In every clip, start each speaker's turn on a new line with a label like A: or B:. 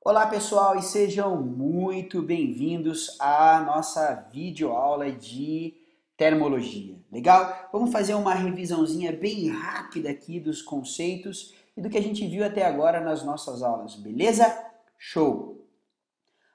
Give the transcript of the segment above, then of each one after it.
A: Olá pessoal e sejam muito bem-vindos à nossa videoaula de termologia. Legal? Vamos fazer uma revisãozinha bem rápida aqui dos conceitos e do que a gente viu até agora nas nossas aulas, beleza? Show!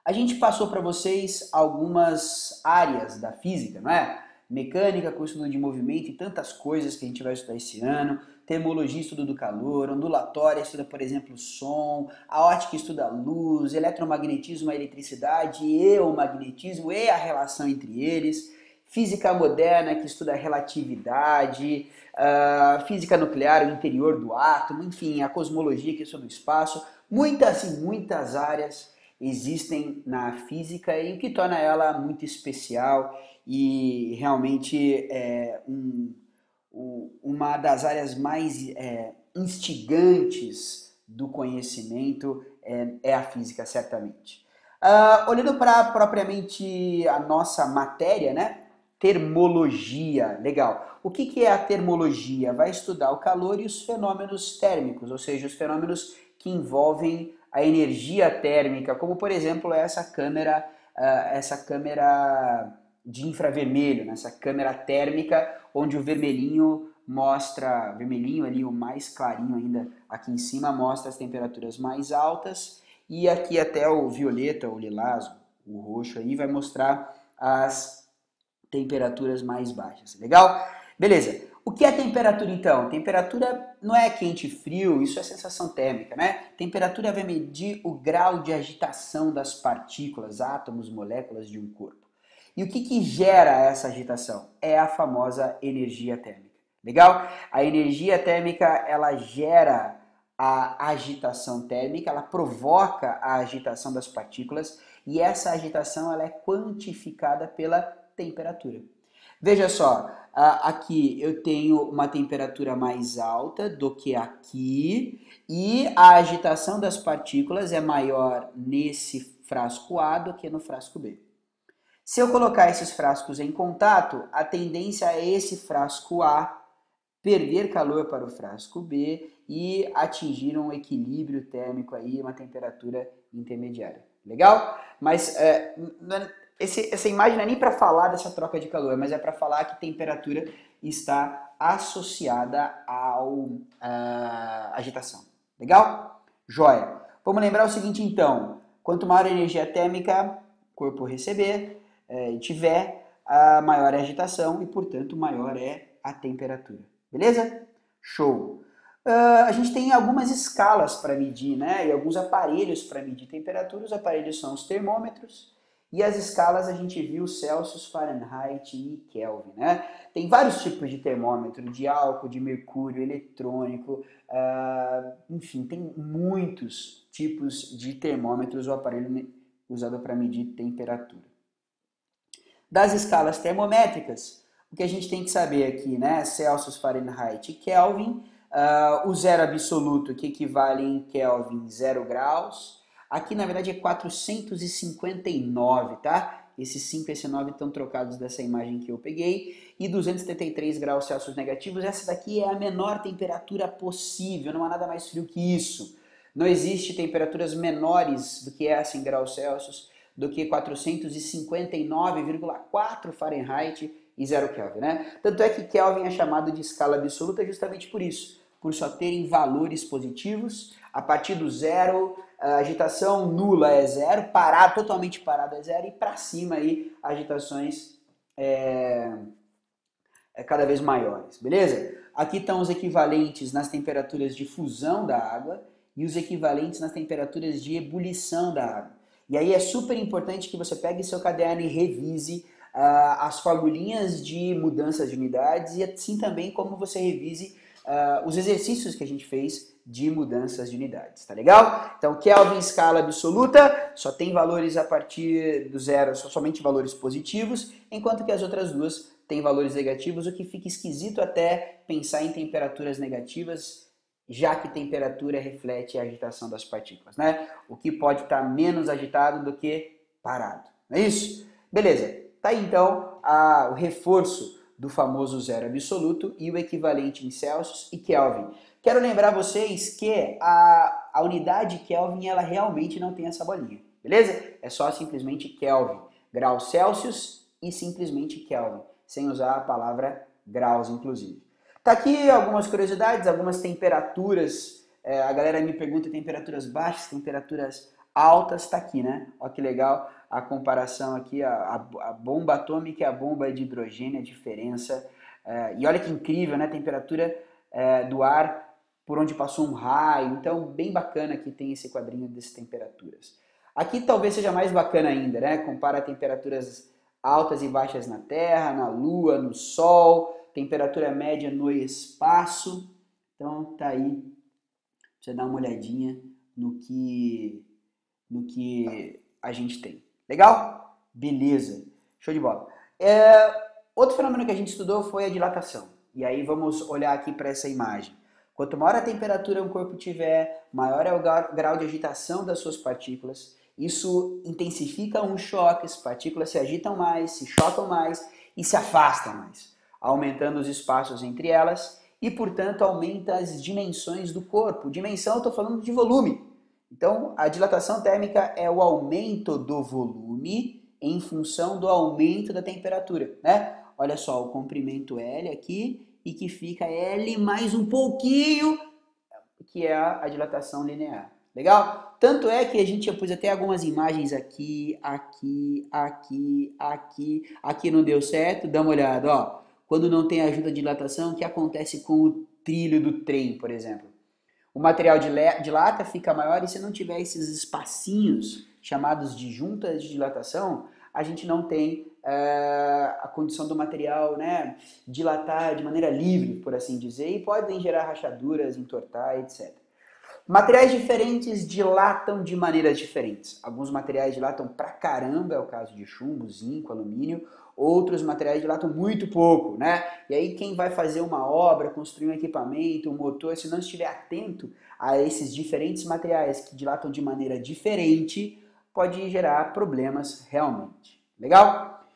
A: A gente passou para vocês algumas áreas da física, não é? Mecânica, estudo de movimento e tantas coisas que a gente vai estudar esse ano. Termologia, estudo do calor. Ondulatória, estuda, por exemplo, o som. A óptica estuda a luz. Eletromagnetismo, a eletricidade e o magnetismo e a relação entre eles. Física moderna, que estuda a relatividade. Física nuclear, o interior do átomo. Enfim, a cosmologia, que estuda o espaço. Muitas e muitas áreas existem na física e o que torna ela muito especial e realmente uma das áreas mais instigantes do conhecimento é a física, certamente. Olhando para propriamente a nossa matéria, né? Termologia, legal. O que é a termologia? Vai estudar o calor e os fenômenos térmicos, ou seja, os fenômenos que envolvem a energia térmica, como por exemplo essa câmera de infravermelho, né? Essa câmera térmica, onde o vermelhinho mostra, vermelhinho ali, o mais clarinho ainda aqui em cima, mostra as temperaturas mais altas, e aqui até o violeta, o lilás, o roxo aí, vai mostrar as temperaturas mais baixas. Legal? Beleza. O que é temperatura então? Temperatura não é quente e frio, isso é sensação térmica, né? Temperatura vai medir o grau de agitação das partículas, átomos, moléculas de um corpo. E o que gera essa agitação? É a famosa energia térmica. Legal? A energia térmica, ela gera a agitação térmica, ela provoca a agitação das partículas e essa agitação ela é quantificada pela temperatura. Veja só, aqui eu tenho uma temperatura mais alta do que aqui e a agitação das partículas é maior nesse frasco A do que no frasco B. Se eu colocar esses frascos em contato, a tendência é esse frasco A perder calor para o frasco B e atingir um equilíbrio térmico aí, uma temperatura intermediária. Legal? Mas essa imagem não é nem para falar dessa troca de calor, mas é para falar que temperatura está associada à agitação. Legal? Joia. Vamos lembrar o seguinte então, quanto maior a energia térmica o corpo receber, tiver, a maior é a agitação e, portanto, maior é a temperatura. Beleza? Show! A gente tem algumas escalas para medir, né? E alguns aparelhos para medir temperatura. Os aparelhos são os termômetros e as escalas a gente viu Celsius, Fahrenheit e Kelvin, né? Tem vários tipos de termômetro, de álcool, de mercúrio, eletrônico, enfim, tem muitos tipos de termômetros, o aparelho usado para medir temperatura. Das escalas termométricas, o que a gente tem que saber aqui, né? Celsius, Fahrenheit e Kelvin. O zero absoluto, que equivale em Kelvin 0 graus. Aqui, na verdade, é 459, tá? Esse 5 e esse 9 estão trocados dessa imagem que eu peguei. E 273 graus Celsius negativos. Essa daqui é a menor temperatura possível, não há nada mais frio que isso. Não existe temperaturas menores do que essa em graus Celsius, do que 459,4 Fahrenheit e 0 Kelvin, né? Tanto é que Kelvin é chamado de escala absoluta justamente por isso, por só terem valores positivos. A partir do zero, a agitação nula é zero, totalmente parado é zero, e para cima aí agitações cada vez maiores, beleza? Aqui estão os equivalentes nas temperaturas de fusão da água e os equivalentes nas temperaturas de ebulição da água. E aí é super importante que você pegue seu caderno e revise as formulinhas de mudanças de unidades e assim também como você revise os exercícios que a gente fez de mudanças de unidades, tá legal? Então, Kelvin, escala absoluta, só tem valores a partir do zero, somente valores positivos, enquanto que as outras duas têm valores negativos, o que fica esquisito até pensar em temperaturas negativas, já que temperatura reflete a agitação das partículas, né? O que pode estar menos agitado do que parado, não é isso? Beleza, tá aí então o reforço do famoso zero absoluto e o equivalente em Celsius e Kelvin. Quero lembrar vocês que a unidade Kelvin, ela realmente não tem essa bolinha, beleza? É só simplesmente Kelvin, graus Celsius e simplesmente Kelvin, sem usar a palavra graus, inclusive. Tá aqui algumas curiosidades, algumas temperaturas. A galera me pergunta temperaturas baixas, temperaturas altas, tá aqui, né? Olha que legal a comparação aqui, a bomba atômica e a bomba de hidrogênio, a diferença. E olha que incrível, né? A temperatura do ar por onde passou um raio. Então, bem bacana que tem esse quadrinho dessas temperaturas. Aqui talvez seja mais bacana ainda, né? Compara temperaturas altas e baixas na Terra, na Lua, no Sol, temperatura média no espaço. Então, tá aí. Você dá uma olhadinha no que a gente tem. Legal? Beleza. Show de bola. Outro fenômeno que a gente estudou foi a dilatação. E aí vamos olhar aqui para essa imagem. Quanto maior a temperatura um corpo tiver, maior é o grau de agitação das suas partículas. Isso intensifica um choque, as partículas se agitam mais, se chocam mais e se afastam mais, aumentando os espaços entre elas e, portanto, aumenta as dimensões do corpo. Dimensão, eu estou falando de volume. Então, a dilatação térmica é o aumento do volume em função do aumento da temperatura, né? Olha só, o comprimento L aqui e que fica L mais um pouquinho, que é a dilatação linear. Legal? Tanto é que eu pus até algumas imagens aqui não deu certo, dá uma olhada, ó. Quando não tem ajuda de dilatação, o que acontece com o trilho do trem, por exemplo? O material dilata, fica maior e se não tiver esses espacinhos chamados de juntas de dilatação, a gente não tem a condição do material, né, dilatar de maneira livre, por assim dizer, e podem gerar rachaduras, entortar, etc. Materiais diferentes dilatam de maneiras diferentes. Alguns materiais dilatam pra caramba, é o caso de chumbo, zinco, alumínio. Outros materiais dilatam muito pouco, né? E aí quem vai fazer uma obra, construir um equipamento, um motor, se não estiver atento a esses diferentes materiais que dilatam de maneira diferente, pode gerar problemas realmente. Legal?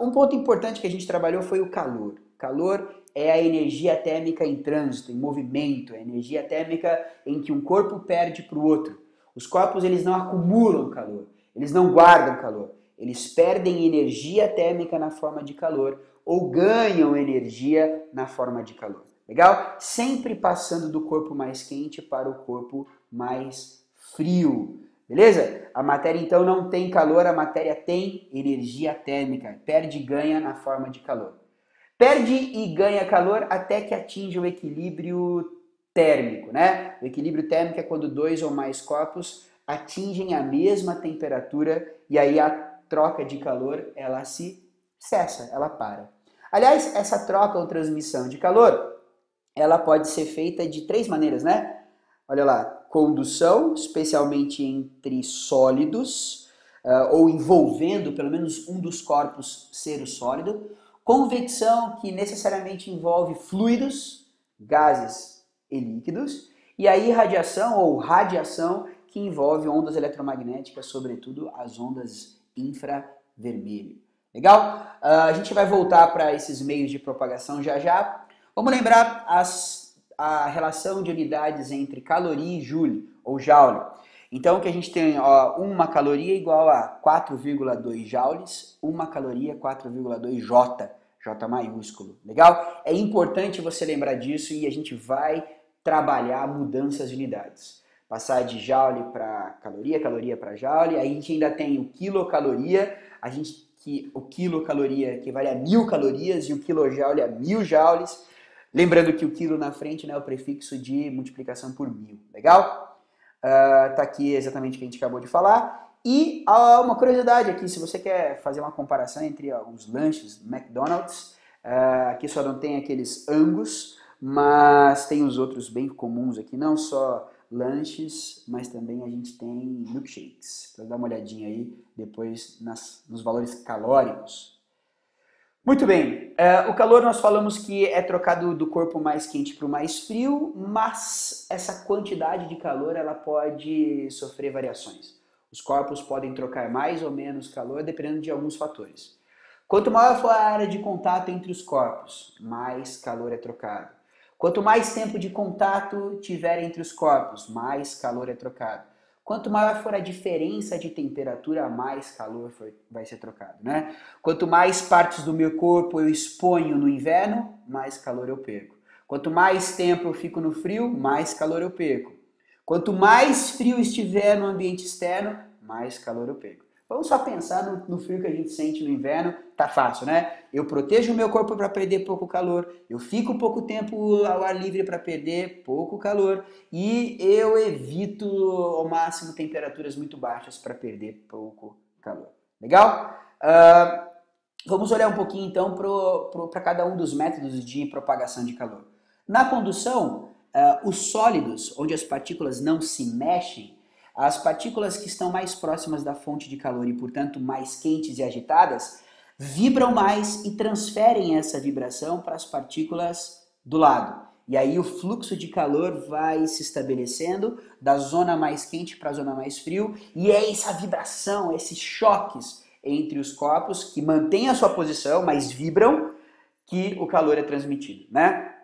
A: Um ponto importante que a gente trabalhou foi o calor. Calor é a energia térmica em trânsito, em movimento, é a energia térmica em que um corpo perde para o outro. Os corpos eles não acumulam calor, eles não guardam calor, eles perdem energia térmica na forma de calor ou ganham energia na forma de calor. Legal? Sempre passando do corpo mais quente para o corpo mais frio. Beleza? A matéria então não tem calor, a matéria tem energia térmica, perde e ganha na forma de calor. Perde e ganha calor até que atinja o equilíbrio térmico, né? O equilíbrio térmico é quando dois ou mais corpos atingem a mesma temperatura e aí a troca de calor, ela se cessa, ela para. Aliás, essa troca ou transmissão de calor, ela pode ser feita de três maneiras, né? Olha lá, condução, especialmente entre sólidos, ou envolvendo pelo menos um dos corpos ser o sólido. Convecção, que necessariamente envolve fluidos, gases e líquidos. E a irradiação ou radiação, que envolve ondas eletromagnéticas, sobretudo as ondas infravermelho. Legal? A gente vai voltar para esses meios de propagação já já. Vamos lembrar a relação de unidades entre caloria e joule, ou joule. Então, que a gente tem uma caloria igual a 4,2 joules, uma caloria 4,2 J, J maiúsculo. Legal? É importante você lembrar disso e a gente vai trabalhar mudanças de unidades. Passar de joule para caloria, caloria para joule, aí a gente ainda tem o quilocaloria, o quilocaloria equivale a 1000 calorias e o quilojoule a 1000 joules. Lembrando que o quilo na frente, né, é o prefixo de multiplicação por 1000. Legal? Tá aqui exatamente o que a gente acabou de falar. E uma curiosidade aqui, se você quer fazer uma comparação entre os lanches do McDonald's, aqui só não tem aqueles Angus, mas tem os outros bem comuns aqui, não só lanches, mas também a gente tem milkshakes. Para dar uma olhadinha aí depois nos valores calóricos. Muito bem, o calor nós falamos que é trocado do corpo mais quente para o mais frio, mas essa quantidade de calor ela pode sofrer variações. Os corpos podem trocar mais ou menos calor dependendo de alguns fatores. Quanto maior for a área de contato entre os corpos, mais calor é trocado. Quanto mais tempo de contato tiver entre os corpos, mais calor é trocado. Quanto maior for a diferença de temperatura, mais calor vai ser trocado, né? Quanto mais partes do meu corpo eu exponho no inverno, mais calor eu perco. Quanto mais tempo eu fico no frio, mais calor eu perco. Quanto mais frio estiver no ambiente externo, mais calor eu perco. Vamos só pensar no frio que a gente sente no inverno, tá fácil, né? Eu protejo o meu corpo para perder pouco calor, eu fico pouco tempo ao ar livre para perder pouco calor e eu evito ao máximo temperaturas muito baixas para perder pouco calor. Legal? Vamos olhar um pouquinho então para cada um dos métodos de propagação de calor. Na condução, os sólidos, onde as partículas não se mexem, as partículas que estão mais próximas da fonte de calor e, portanto, mais quentes e agitadas, vibram mais e transferem essa vibração para as partículas do lado. E aí o fluxo de calor vai se estabelecendo da zona mais quente para a zona mais frio, e é essa vibração, esses choques entre os corpos que mantêm a sua posição, mas vibram, que o calor é transmitido, né?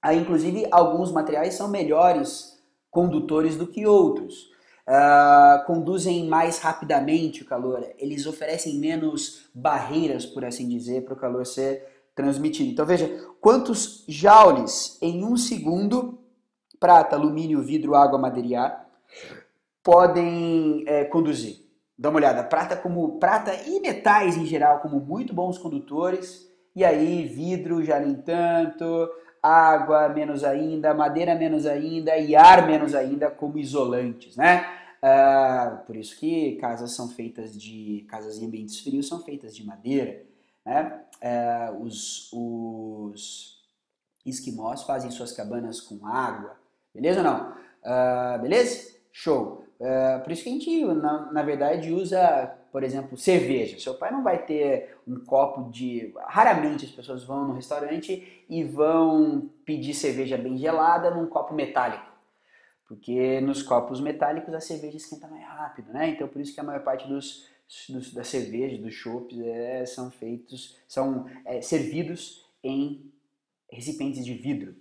A: Aí, inclusive, alguns materiais são melhores condutores do que outros. Conduzem mais rapidamente o calor, eles oferecem menos barreiras, por assim dizer, para o calor ser transmitido. Então veja, quantos joules em um segundo, prata, alumínio, vidro, água, madeira e ar, podem conduzir. Dá uma olhada, prata e metais em geral como muito bons condutores, e aí vidro já nem tanto, água menos ainda, madeira menos ainda e ar menos ainda como isolantes, né? Por isso que casas em ambientes frios são feitas de madeira, né? Os esquimós fazem suas cabanas com água, beleza ou não? Beleza? Show! Por isso que a gente, na verdade, usa, por exemplo, cerveja. Seu pai não vai ter um copo de... Raramente as pessoas vão no restaurante e vão pedir cerveja bem gelada num copo metálico. Porque nos copos metálicos a cerveja esquenta mais rápido, né? Então por isso que a maior parte das cervejas, dos chopps, são servidos em recipientes de vidro.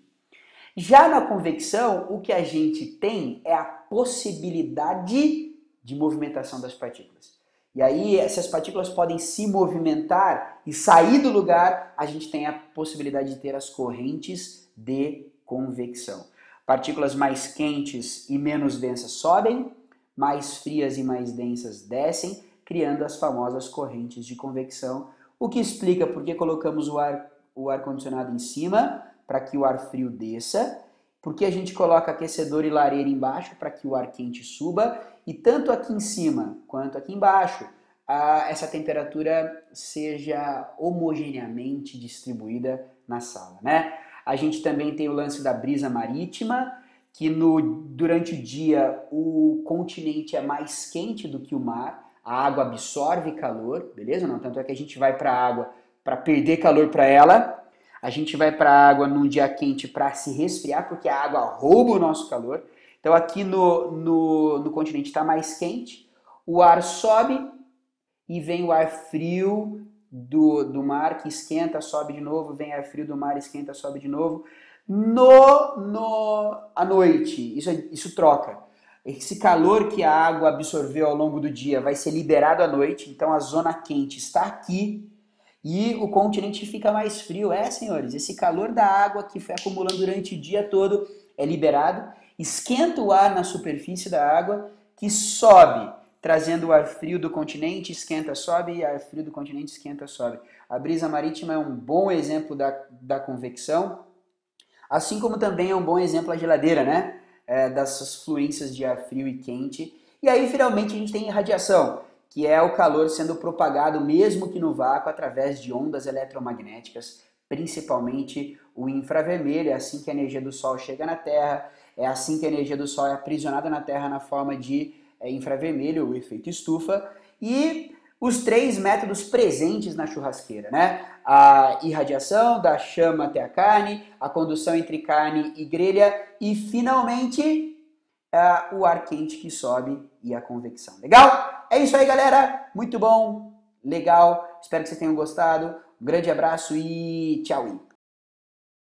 A: Já na convecção, o que a gente tem é a possibilidade de movimentação das partículas. E aí, essas partículas podem se movimentar e sair do lugar, a gente tem a possibilidade de ter as correntes de convecção. Partículas mais quentes e menos densas sobem, mais frias e mais densas descem, criando as famosas correntes de convecção, o que explica por que colocamos o ar-condicionado em cima, para que o ar frio desça, porque a gente coloca aquecedor e lareira embaixo para que o ar quente suba, e tanto aqui em cima quanto aqui embaixo, essa temperatura seja homogeneamente distribuída na sala, né? A gente também tem o lance da brisa marítima, que durante o dia o continente é mais quente do que o mar, a água absorve calor, beleza? Não, tanto é que a gente vai para a água para perder calor para ela, a gente vai para a água num dia quente para se resfriar, porque a água rouba o nosso calor. Então aqui no continente está mais quente, o ar sobe e vem o ar frio do mar que esquenta, sobe de novo, vem ar frio do mar, esquenta, sobe de novo. À noite, isso troca. Esse calor que a água absorveu ao longo do dia vai ser liberado à noite, então a zona quente está aqui e o continente fica mais frio. Senhores, esse calor da água que foi acumulando durante o dia todo é liberado, esquenta o ar na superfície da água, que sobe, trazendo o ar frio do continente, esquenta, sobe, e ar frio do continente, esquenta, sobe. A brisa marítima é um bom exemplo da convecção, assim como também é um bom exemplo a geladeira, né? Dessas fluências de ar frio e quente. E aí, finalmente, a gente tem irradiação, que é o calor sendo propagado, mesmo que no vácuo, através de ondas eletromagnéticas, principalmente o infravermelho. É assim que a energia do Sol chega na Terra, é assim que a energia do Sol é aprisionada na Terra na forma de infravermelho, o efeito estufa, e os 3 métodos presentes na churrasqueira, né? A irradiação da chama até a carne, a condução entre carne e grelha e, finalmente, o ar quente que sobe e a convecção. Legal? É isso aí, galera. Muito bom, legal. Espero que vocês tenham gostado. Um grande abraço e tchau!